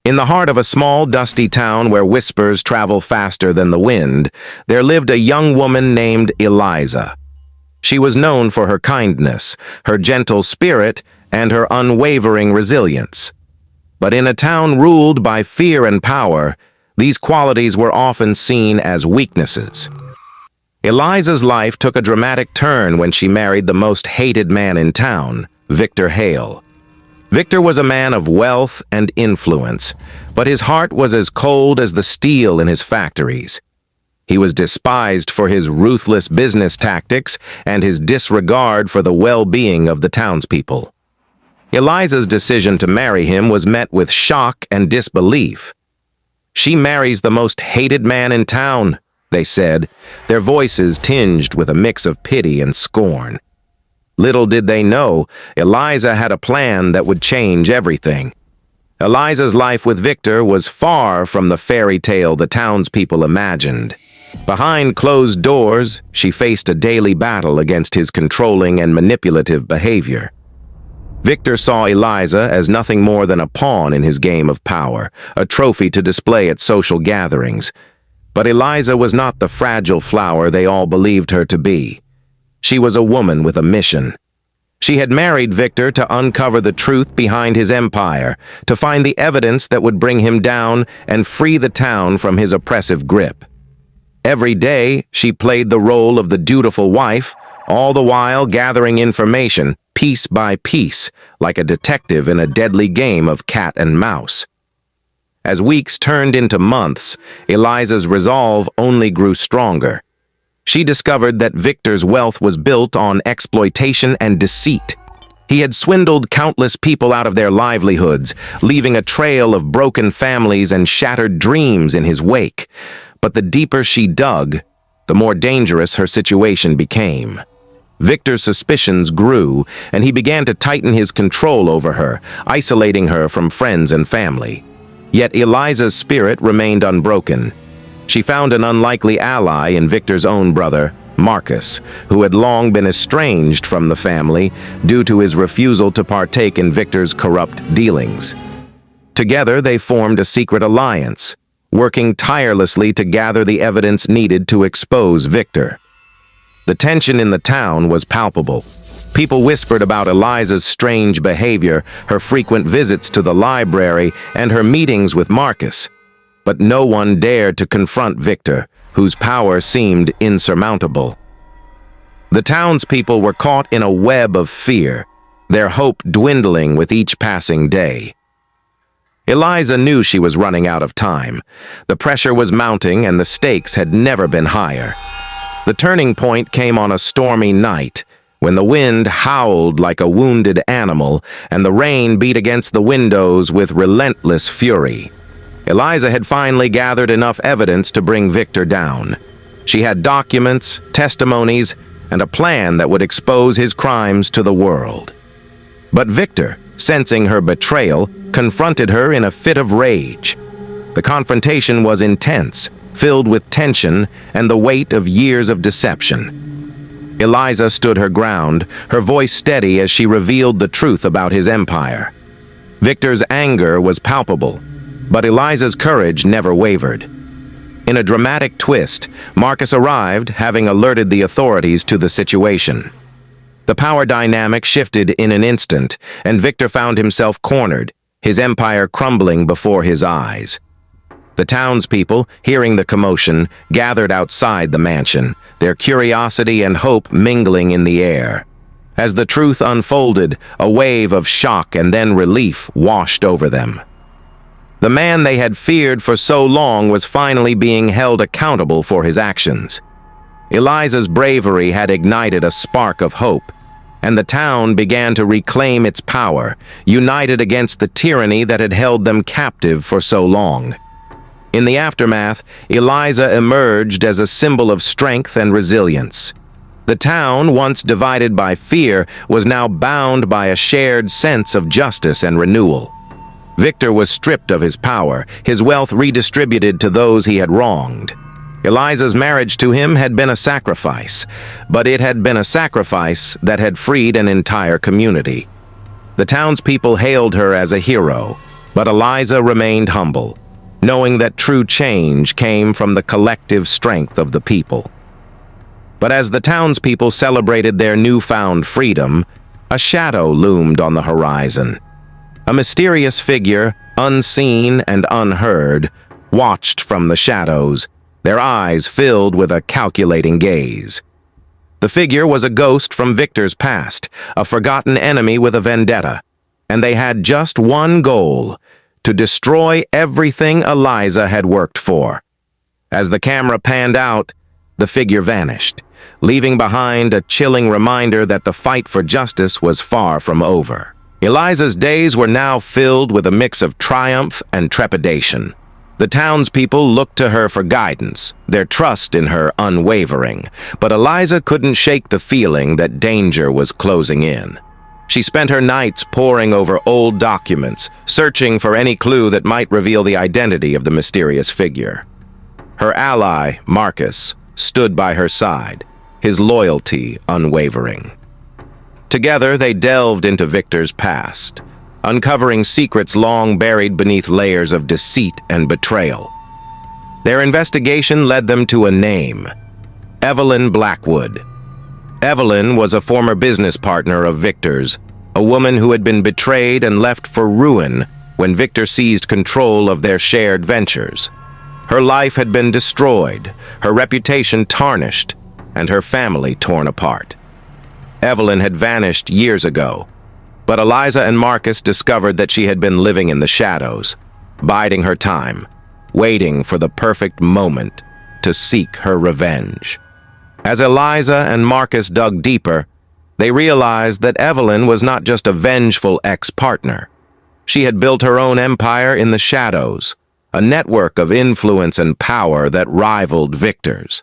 In the heart of a small, dusty town where whispers travel faster than the wind, there lived a young woman named Eliza. She was known for her kindness, her gentle spirit, and her unwavering resilience. But in a town ruled by fear and power, these qualities were often seen as weaknesses. Eliza's life took a dramatic turn when she married the most hated man in town, Victor Hale. Victor was a man of wealth and influence, but his heart was as cold as the steel in his factories. He was despised for his ruthless business tactics and his disregard for the well-being of the townspeople. Eliza's decision to marry him was met with shock and disbelief. "She marries the most hated man in town," they said, their voices tinged with a mix of pity and scorn. Little did they know, Eliza had a plan that would change everything. Eliza's life with Victor was far from the fairy tale the townspeople imagined. Behind closed doors, she faced a daily battle against his controlling and manipulative behavior. Victor saw Eliza as nothing more than a pawn in his game of power, a trophy to display at social gatherings. But Eliza was not the fragile flower they all believed her to be. She was a woman with a mission. She had married Victor to uncover the truth behind his empire, to find the evidence that would bring him down and free the town from his oppressive grip. Every day, she played the role of the dutiful wife, all the while gathering information, piece by piece, like a detective in a deadly game of cat and mouse. As weeks turned into months, Eliza's resolve only grew stronger. She discovered that Victor's wealth was built on exploitation and deceit. He had swindled countless people out of their livelihoods, leaving a trail of broken families and shattered dreams in his wake. But the deeper she dug, the more dangerous her situation became. Victor's suspicions grew, and he began to tighten his control over her, isolating her from friends and family. Yet Eliza's spirit remained unbroken. She found an unlikely ally in Victor's own brother, Marcus, who had long been estranged from the family due to his refusal to partake in Victor's corrupt dealings. Together, they formed a secret alliance, working tirelessly to gather the evidence needed to expose Victor. The tension in the town was palpable. People whispered about Eliza's strange behavior, her frequent visits to the library, and her meetings with Marcus. But no one dared to confront Victor, whose power seemed insurmountable. The townspeople were caught in a web of fear, their hope dwindling with each passing day. Eliza knew she was running out of time. The pressure was mounting, and the stakes had never been higher. The turning point came on a stormy night, when the wind howled like a wounded animal, and the rain beat against the windows with relentless fury. Eliza had finally gathered enough evidence to bring Victor down. She had documents, testimonies, and a plan that would expose his crimes to the world. But Victor, sensing her betrayal, confronted her in a fit of rage. The confrontation was intense, filled with tension and the weight of years of deception. Eliza stood her ground, her voice steady as she revealed the truth about his empire. Victor's anger was palpable, but Eliza's courage never wavered. In a dramatic twist, Marcus arrived, having alerted the authorities to the situation. The power dynamic shifted in an instant, and Victor found himself cornered, his empire crumbling before his eyes. The townspeople, hearing the commotion, gathered outside the mansion, their curiosity and hope mingling in the air. As the truth unfolded, a wave of shock and then relief washed over them. The man they had feared for so long was finally being held accountable for his actions. Eliza's bravery had ignited a spark of hope, and the town began to reclaim its power, united against the tyranny that had held them captive for so long. In the aftermath, Eliza emerged as a symbol of strength and resilience. The town, once divided by fear, was now bound by a shared sense of justice and renewal. Victor was stripped of his power, his wealth redistributed to those he had wronged. Eliza's marriage to him had been a sacrifice, but it had been a sacrifice that had freed an entire community. The townspeople hailed her as a hero, But Eliza remained humble, knowing that true change came from the collective strength of the people. But as the townspeople celebrated their newfound freedom, a shadow loomed on the horizon. A mysterious figure, unseen and unheard, watched from the shadows, their eyes filled with a calculating gaze. The figure was a ghost from Victor's past, a forgotten enemy with a vendetta, and they had just one goal: to destroy everything Eliza had worked for. As the camera panned out, the figure vanished, leaving behind a chilling reminder that the fight for justice was far from over. Eliza's days were now filled with a mix of triumph and trepidation. The townspeople looked to her for guidance, their trust in her unwavering, but Eliza couldn't shake the feeling that danger was closing in. She spent her nights poring over old documents, searching for any clue that might reveal the identity of the mysterious figure. Her ally, Marcus, stood by her side, his loyalty unwavering. Together, they delved into Victor's past, uncovering secrets long buried beneath layers of deceit and betrayal. Their investigation led them to a name: Evelyn Blackwood. Evelyn was a former business partner of Victor's, a woman who had been betrayed and left for ruin when Victor seized control of their shared ventures. Her life had been destroyed, her reputation tarnished, and her family torn apart. Evelyn had vanished years ago, but Eliza and Marcus discovered that she had been living in the shadows, biding her time, waiting for the perfect moment to seek her revenge. As Eliza and Marcus dug deeper, they realized that Evelyn was not just a vengeful ex-partner. She had built her own empire in the shadows, a network of influence and power that rivaled Victor's.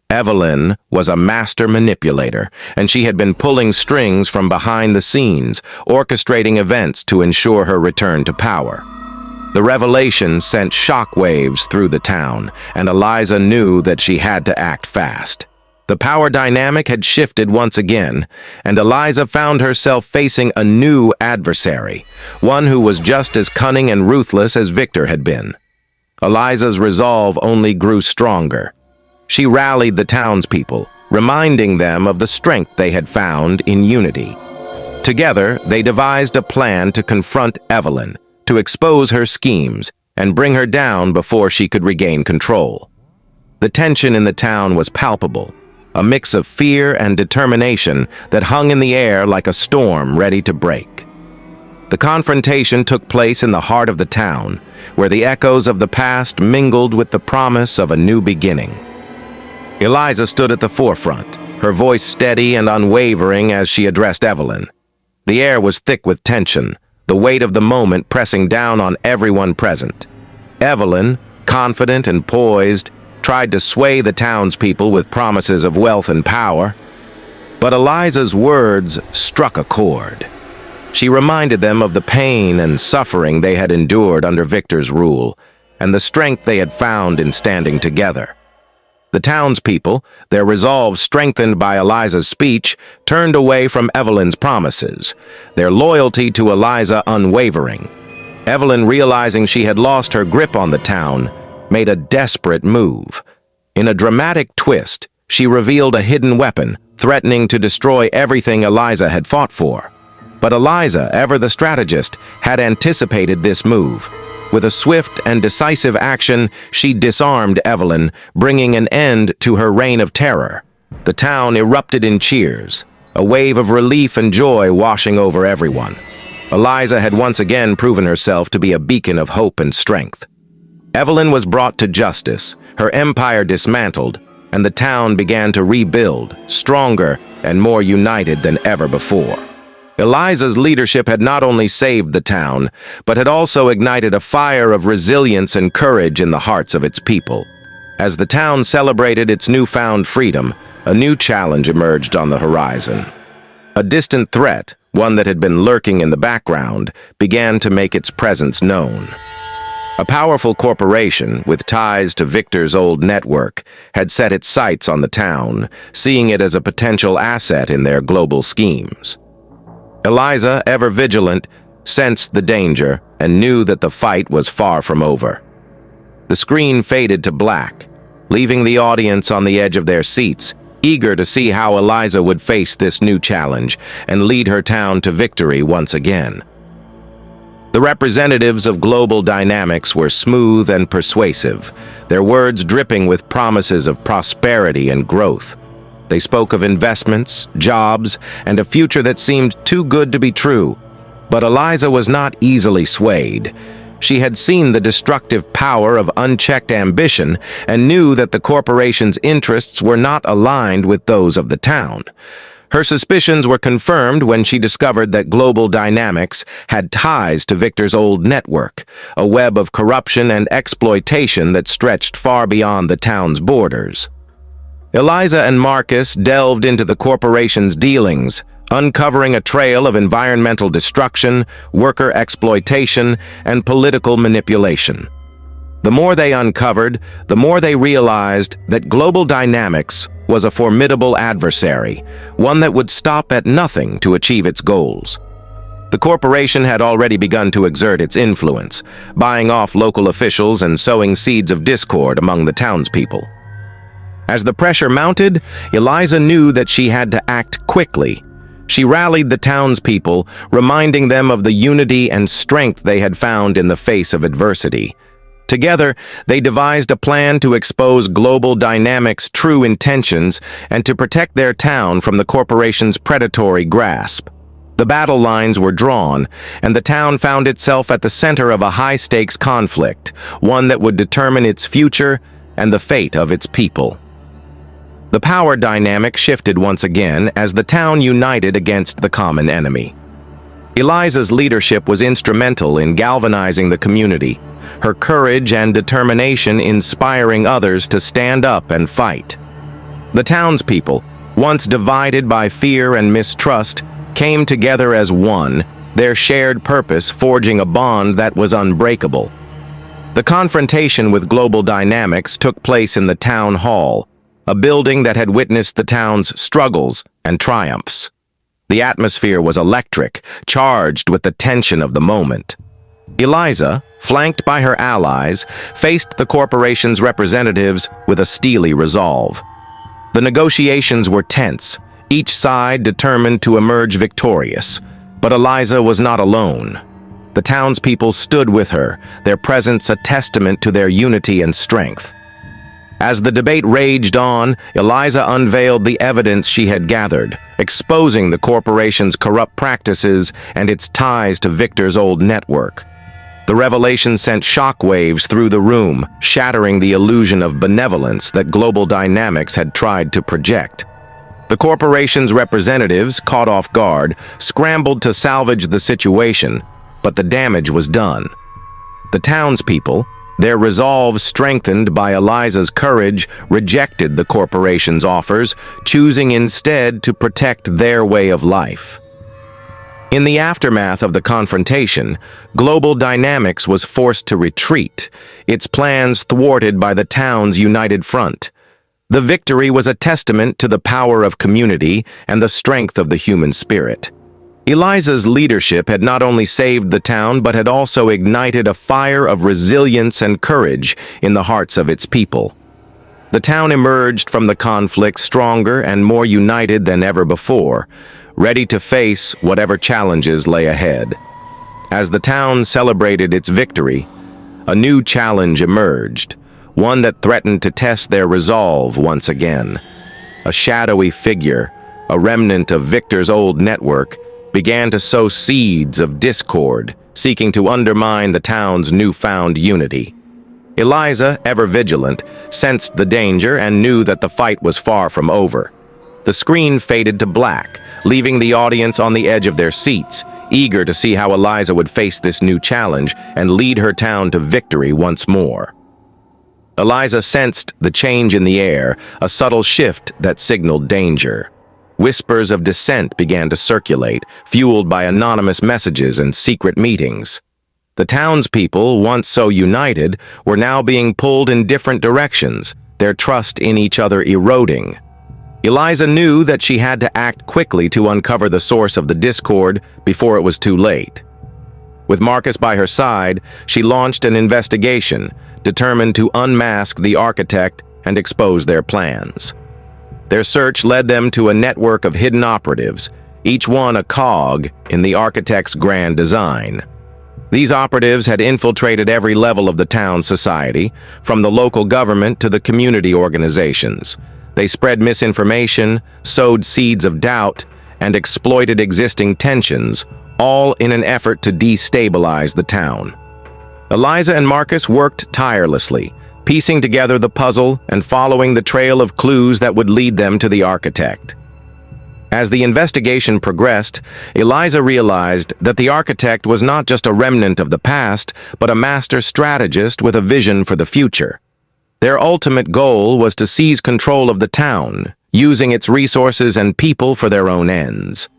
Evelyn was a master manipulator, and she had been pulling strings from behind the scenes, orchestrating events to ensure her return to power. The revelation sent shockwaves through the town, and Eliza knew that she had to act fast. The power dynamic had shifted once again, and Eliza found herself facing a new adversary, one who was just as cunning and ruthless as Victor had been. Eliza's resolve only grew stronger. She rallied the townspeople, reminding them of the strength they had found in unity. Together, they devised a plan to confront Evelyn, to expose her schemes, and bring her down before she could regain control. The tension in the town was palpable, a mix of fear and determination that hung in the air like a storm ready to break. The confrontation took place in the heart of the town, where the echoes of the past mingled with the promise of a new beginning. Eliza stood at the forefront, her voice steady and unwavering as she addressed Evelyn. The air was thick with tension, the weight of the moment pressing down on everyone present. Evelyn, confident and poised, tried to sway the townspeople with promises of wealth and power. But Eliza's words struck a chord. She reminded them of the pain and suffering they had endured under Victor's rule, and the strength they had found in standing together. The townspeople, their resolve strengthened by Eliza's speech, turned away from Evelyn's promises, their loyalty to Eliza unwavering. Evelyn, realizing she had lost her grip on the town, made a desperate move. In a dramatic twist, she revealed a hidden weapon, threatening to destroy everything Eliza had fought for. But Eliza, ever the strategist, had anticipated this move. With a swift and decisive action, she disarmed Evelyn, bringing an end to her reign of terror. The town erupted in cheers, a wave of relief and joy washing over everyone. Eliza had once again proven herself to be a beacon of hope and strength. Evelyn was brought to justice, her empire dismantled, and the town began to rebuild, stronger and more united than ever before. Eliza's leadership had not only saved the town, but had also ignited a fire of resilience and courage in the hearts of its people. As the town celebrated its newfound freedom, a new challenge emerged on the horizon. A distant threat, one that had been lurking in the background, began to make its presence known. A powerful corporation, with ties to Victor's old network, had set its sights on the town, seeing it as a potential asset in their global schemes. Eliza, ever vigilant, sensed the danger and knew that the fight was far from over. The screen faded to black, leaving the audience on the edge of their seats, eager to see how Eliza would face this new challenge and lead her town to victory once again. The representatives of global dynamics were smooth and persuasive, their words dripping with promises of prosperity and growth. They spoke of investments, jobs, and a future that seemed too good to be true. But Eliza was not easily swayed. She had seen the destructive power of unchecked ambition and knew that the corporation's interests were not aligned with those of the town. Her suspicions were confirmed when she discovered that Global Dynamics had ties to Victor's old network, a web of corruption and exploitation that stretched far beyond the town's borders. Eliza and Marcus delved into the corporation's dealings, uncovering a trail of environmental destruction, worker exploitation, and political manipulation. The more they uncovered, the more they realized that Global Dynamics was a formidable adversary, one that would stop at nothing to achieve its goals. The corporation had already begun to exert its influence, buying off local officials and sowing seeds of discord among the townspeople. As the pressure mounted, Eliza knew that she had to act quickly. She rallied the townspeople, reminding them of the unity and strength they had found in the face of adversity. Together, they devised a plan to expose Global Dynamics' true intentions and to protect their town from the corporation's predatory grasp. The battle lines were drawn, and the town found itself at the center of a high-stakes conflict, one that would determine its future and the fate of its people. The power dynamic shifted once again as the town united against the common enemy. Eliza's leadership was instrumental in galvanizing the community, her courage and determination inspiring others to stand up and fight. The townspeople, once divided by fear and mistrust, came together as one, their shared purpose forging a bond that was unbreakable. The confrontation with Global Dynamics took place in the town hall, a building that had witnessed the town's struggles and triumphs. The atmosphere was electric, charged with the tension of the moment. Eliza, flanked by her allies, faced the corporation's representatives with a steely resolve. The negotiations were tense, each side determined to emerge victorious. But Eliza was not alone. The townspeople stood with her, their presence a testament to their unity and strength. As the debate raged on, Eliza unveiled the evidence she had gathered, exposing the corporation's corrupt practices and its ties to Victor's old network. The revelation sent shockwaves through the room, shattering the illusion of benevolence that Global Dynamics had tried to project. The corporation's representatives, caught off guard, scrambled to salvage the situation, but the damage was done. The townspeople, their resolve strengthened by Eliza's courage, rejected the corporation's offers, choosing instead to protect their way of life. In the aftermath of the confrontation, Global Dynamics was forced to retreat, its plans thwarted by the town's united front. The victory was a testament to the power of community and the strength of the human spirit. Eliza's leadership had not only saved the town but had also ignited a fire of resilience and courage in the hearts of its people. The town emerged from the conflict stronger and more united than ever before, ready to face whatever challenges lay ahead. As the town celebrated its victory, a new challenge emerged, one that threatened to test their resolve once again. A shadowy figure, a remnant of Victor's old network, began to sow seeds of discord, seeking to undermine the town's newfound unity. Eliza, ever vigilant, sensed the danger and knew that the fight was far from over. The screen faded to black, leaving the audience on the edge of their seats, eager to see how Eliza would face this new challenge and lead her town to victory once more. Eliza sensed the change in the air, a subtle shift that signaled danger. Whispers of dissent began to circulate, fueled by anonymous messages and secret meetings. The townspeople, once so united, were now being pulled in different directions, their trust in each other eroding. Eliza knew that she had to act quickly to uncover the source of the discord before it was too late. With Marcus by her side, she launched an investigation, determined to unmask the architect and expose their plans. Their search led them to a network of hidden operatives, each one a cog in the architect's grand design. These operatives had infiltrated every level of the town's society, from the local government to the community organizations. They spread misinformation, sowed seeds of doubt, and exploited existing tensions, all in an effort to destabilize the town. Eliza and Marcus worked tirelessly, piecing together the puzzle and following the trail of clues that would lead them to the architect. As the investigation progressed, Eliza realized that the architect was not just a remnant of the past, but a master strategist with a vision for the future. Their ultimate goal was to seize control of the town, using its resources and people for their own ends.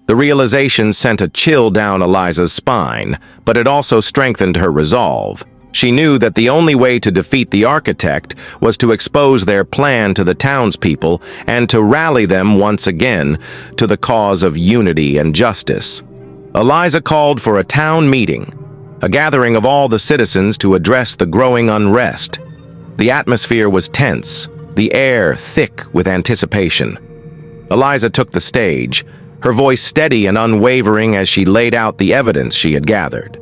The realization sent a chill down Eliza's spine, but it also strengthened her resolve. She knew that the only way to defeat the architect was to expose their plan to the townspeople and to rally them once again to the cause of unity and justice. Eliza called for a town meeting, a gathering of all the citizens to address the growing unrest. The atmosphere was tense, the air thick with anticipation. Eliza took the stage, her voice steady and unwavering as she laid out the evidence she had gathered.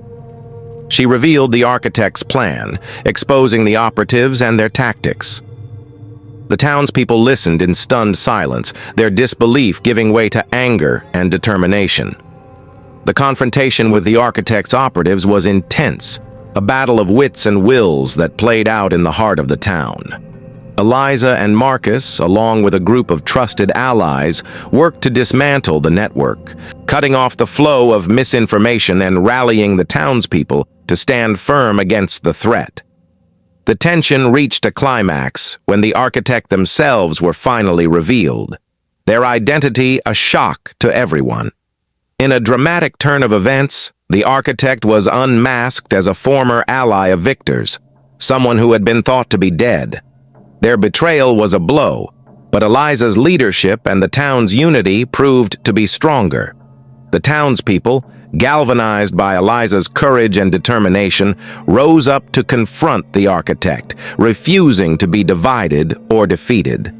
She revealed the architect's plan, exposing the operatives and their tactics. The townspeople listened in stunned silence, their disbelief giving way to anger and determination. The confrontation with the architect's operatives was intense, a battle of wits and wills that played out in the heart of the town. Eliza and Marcus, along with a group of trusted allies, worked to dismantle the network, cutting off the flow of misinformation and rallying the townspeople to stand firm against the threat. The tension reached a climax when the architect themselves were finally revealed, their identity a shock to everyone. In a dramatic turn of events, the architect was unmasked as a former ally of Victor's, someone who had been thought to be dead. Their betrayal was a blow, but Eliza's leadership and the town's unity proved to be stronger. The townspeople, galvanized by Eliza's courage and determination, rose up to confront the architect, refusing to be divided or defeated.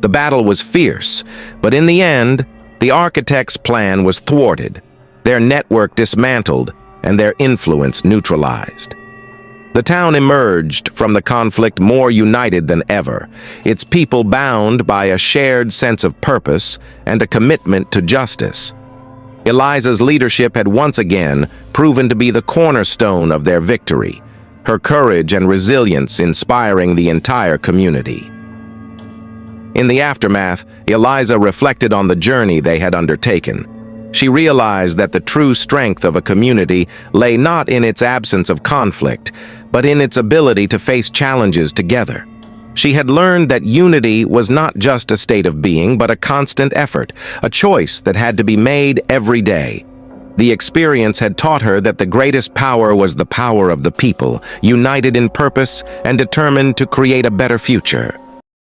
The battle was fierce, but in the end, the architect's plan was thwarted, their network dismantled, and their influence neutralized. The town emerged from the conflict more united than ever, its people bound by a shared sense of purpose and a commitment to justice. Eliza's leadership had once again proven to be the cornerstone of their victory, her courage and resilience inspiring the entire community. In the aftermath, Eliza reflected on the journey they had undertaken. She realized that the true strength of a community lay not in its absence of conflict, but in its ability to face challenges together. She had learned that unity was not just a state of being, but a constant effort, a choice that had to be made every day. The experience had taught her that the greatest power was the power of the people, united in purpose and determined to create a better future.